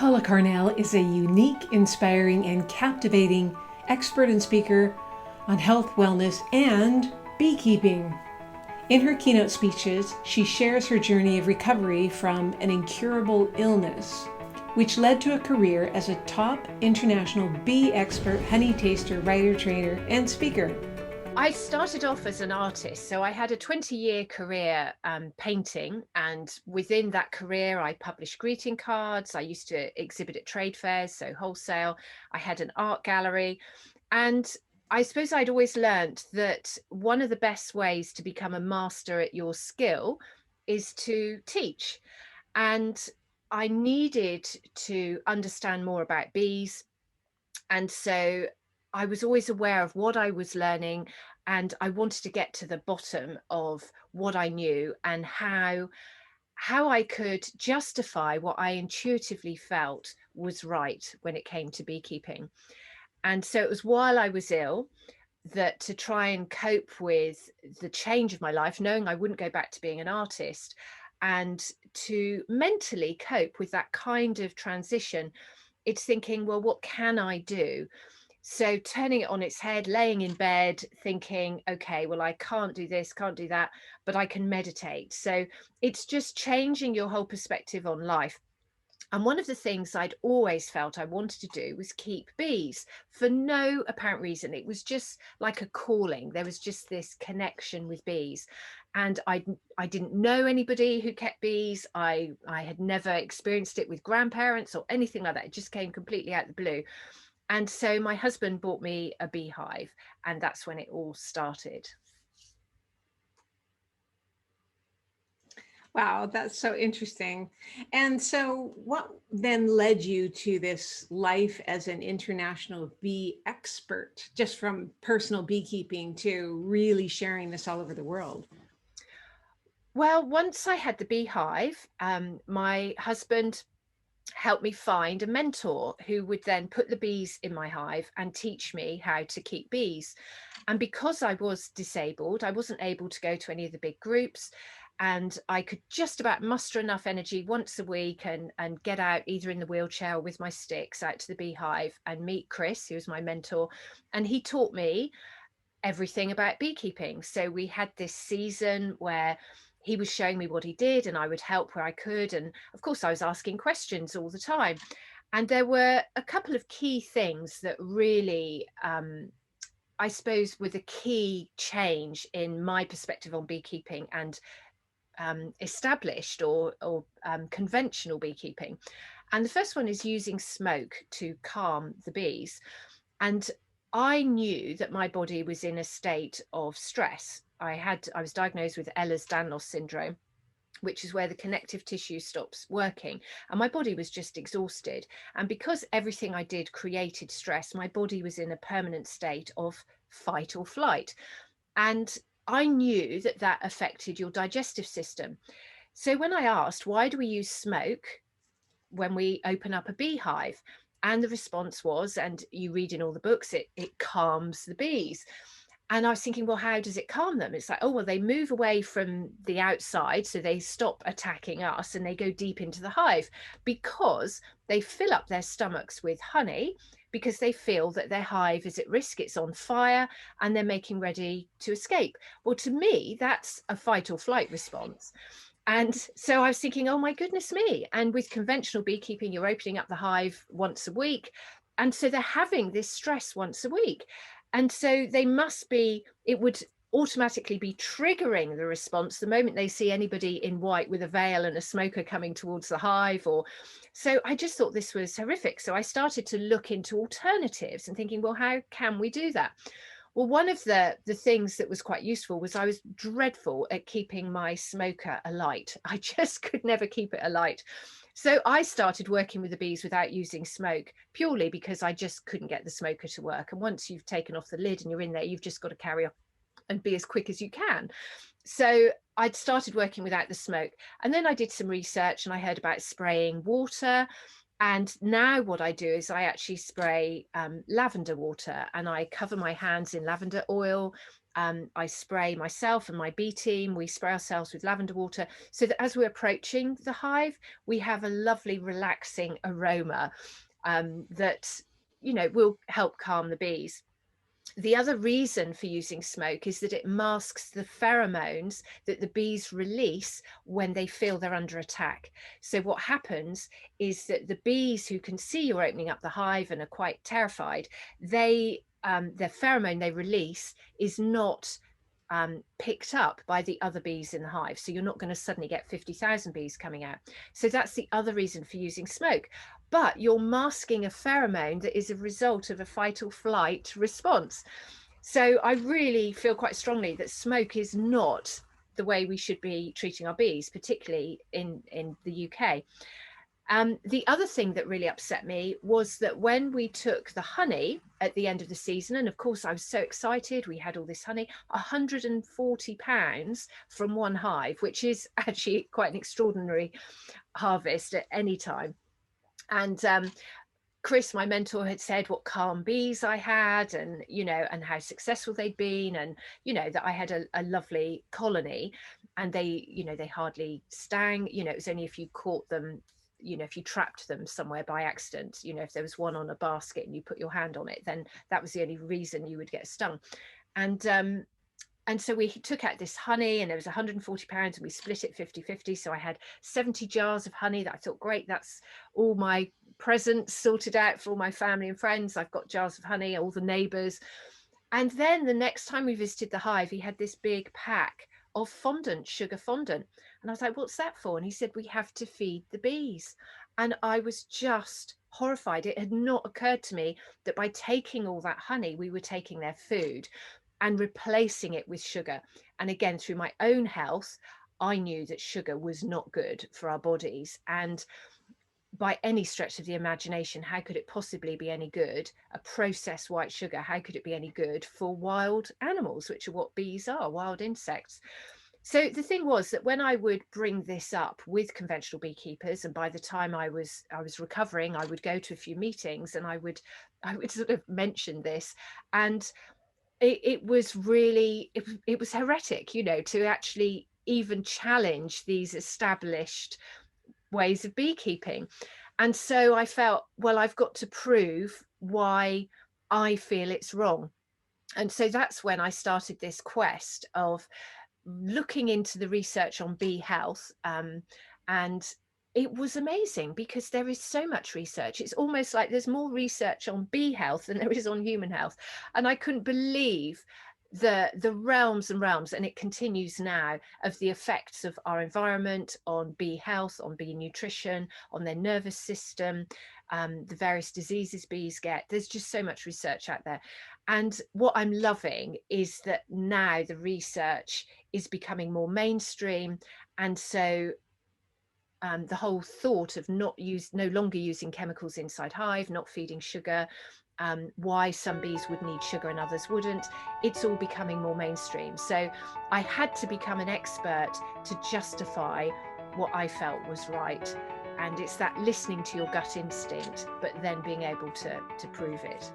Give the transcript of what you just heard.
Paula Carnell is a unique, inspiring, and captivating expert and speaker on health, wellness, and beekeeping. In her keynote speeches, she shares her journey of recovery from an incurable illness, which led to a career as a top international bee expert, honey taster, writer, trainer, and speaker. I started off as an artist, so I had a 20-year career painting, and within that career I published greeting cards. I used to exhibit at trade fairs, so wholesale. I had an art gallery, and I suppose I'd always learnt that one of the best ways to become a master at your skill is to teach. And I needed to understand more about bees, and so I was always aware of what I was learning, and I wanted to get to the bottom of what I knew and how I could justify what I intuitively felt was right when it came to beekeeping. And so it was while I was ill that, to try and cope with the change of my life, knowing I wouldn't go back to being an artist, and to mentally cope with that kind of transition, it's thinking, well, what can I do? So turning it on its head, laying in bed, thinking, okay, well, I can't do this, can't do that, but I can meditate. So it's just changing your whole perspective on life. And one of the things I'd always felt I wanted to do was keep bees for no apparent reason. It was just like a calling. There was just this connection with bees. And I didn't know anybody who kept bees. I had never experienced it with grandparents or anything like that. It just came completely out of the blue. And so my husband bought me a beehive, and that's when it all started. Wow, that's so interesting. And so, what then led you to this life as an international bee expert, just from personal beekeeping to really sharing this all over the world? Well, once I had the beehive, my husband helped me find a mentor who would then put the bees in my hive and teach me how to keep bees. And because I was disabled, I wasn't able to go to any of the big groups. And I could just about muster enough energy once a week and get out either in the wheelchair or with my sticks out to the beehive and meet Chris, who was my mentor. And he taught me everything about beekeeping. So we had this season where he was showing me what he did and I would help where I could. And of course, I was asking questions all the time. And there were a couple of key things that really, I suppose, were the key change in my perspective on beekeeping and established or conventional beekeeping. And the first one is using smoke to calm the bees. And I knew that my body was in a state of stress. I was diagnosed with Ehlers-Danlos syndrome, which is where the connective tissue stops working. And my body was just exhausted. And because everything I did created stress, my body was in a permanent state of fight or flight. And I knew that that affected your digestive system. So when I asked, why do we use smoke when we open up a beehive? And the response was, and you read in all the books, it calms the bees. And I was thinking, well, how does it calm them? It's like, oh, well, they move away from the outside, so they stop attacking us and they go deep into the hive because they fill up their stomachs with honey because they feel that their hive is at risk, it's on fire, and they're making ready to escape. Well, to me, that's a fight or flight response. And so I was thinking, oh my goodness me. And with conventional beekeeping, you're opening up the hive once a week. And so they're having this stress once a week. And so they must be, it would automatically be triggering the response the moment they see anybody in white with a veil and a smoker coming towards the hive. Or so I just thought this was horrific. So I started to look into alternatives and thinking, well, how can we do that? Well, one of the things that was quite useful was I was dreadful at keeping my smoker alight. I just could never keep it alight. So I started working with the bees without using smoke, purely because I just couldn't get the smoker to work. And once you've taken off the lid and you're in there, you've just got to carry on and be as quick as you can. So I'd started working without the smoke. And then I did some research and I heard about spraying water. And now what I do is I actually spray lavender water, and I cover my hands in lavender oil I spray myself and my bee team, we spray ourselves with lavender water so that as we're approaching the hive, we have a lovely relaxing aroma that, you know, will help calm the bees. The other reason for using smoke is that it masks the pheromones that the bees release when they feel they're under attack. So what happens is that the bees who can see you're opening up the hive and are quite terrified, they their pheromone they release is not picked up by the other bees in the hive. So you're not going to suddenly get 50,000 bees coming out. So that's the other reason for using smoke. But you're masking a pheromone that is a result of a fight or flight response. So I really feel quite strongly that smoke is not the way we should be treating our bees, particularly in the UK. The other thing that really upset me was that when we took the honey at the end of the season, and of course I was so excited, we had all this honey, £140 from one hive, which is actually quite an extraordinary harvest at any time. And Chris, my mentor, had said what calm bees I had, and you know, and how successful they'd been, and you know that I had a lovely colony, and they, you know, they hardly stung. You know, it was only if you caught them, you know, if you trapped them somewhere by accident, you know, if there was one on a basket and you put your hand on it, then that was the only reason you would get stung. And so we took out this honey, and there was £140, and we split it 50-50. So I had 70 jars of honey that I thought, great, that's all my presents sorted out for all my family and friends. I've got jars of honey, all the neighbours. And then the next time we visited the hive, he had this big pack of fondant, sugar fondant. And I was like, what's that for? And he said, we have to feed the bees. And I was just horrified. It had not occurred to me that by taking all that honey, we were taking their food and replacing it with sugar. And again, through my own health, I knew that sugar was not good for our bodies. And by any stretch of the imagination, how could it possibly be any good? A processed white sugar, how could it be any good for wild animals, which are what bees are, wild insects? So the thing was that when I would bring this up with conventional beekeepers, and by the time I was recovering, I would go to a few meetings, and I would sort of mention this, and it was really, it was heretic, you know, to actually even challenge these established ways of beekeeping. And so I felt, well, I've got to prove why I feel it's wrong. And so that's when I started this quest of looking into the research on bee health. And it was amazing because there is so much research. It's almost like there's more research on bee health than there is on human health. And I couldn't believe the realms and realms, and it continues now, of the effects of our environment on bee health, on bee nutrition, on their nervous system, the various diseases bees get. There's just so much research out there. And what I'm loving is that now the research is becoming more mainstream. And so the whole thought of no longer using chemicals inside hive, not feeding sugar, why some bees would need sugar and others wouldn't, it's all becoming more mainstream. So I had to become an expert to justify what I felt was right. And it's that listening to your gut instinct, but then being able to prove it.